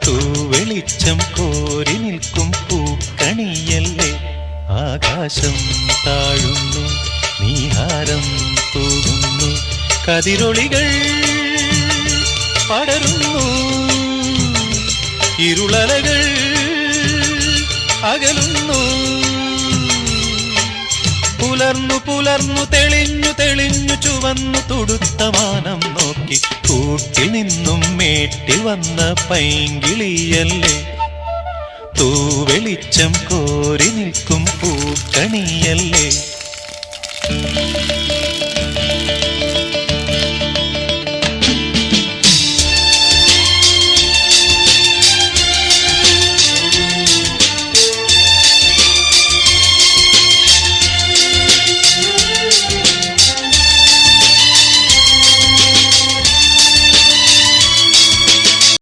തൂവെളിച്ചം കോരി നിൽക്കും പൂക്കണിയല്ലേ. ആകാശം താഴുന്നു, നീഹാരം തൂകുന്നു, കതിരൊളികൾ പടരുന്നു, ഇരുളലകൾ അകലുന്നു. പുലർന്നു പുലർന്നു തെളിഞ്ഞു തെളിഞ്ഞു ചുവന്നു തുടുത്ത മാനം നോക്കി കൂട്ടിൽ നിന്നും മേട്ടിൽ വന്ന പൈങ്കിളിയല്ലേ. തൂവെളിച്ചം കോരി നിൽക്കും പൂക്കണിയല്ലേ.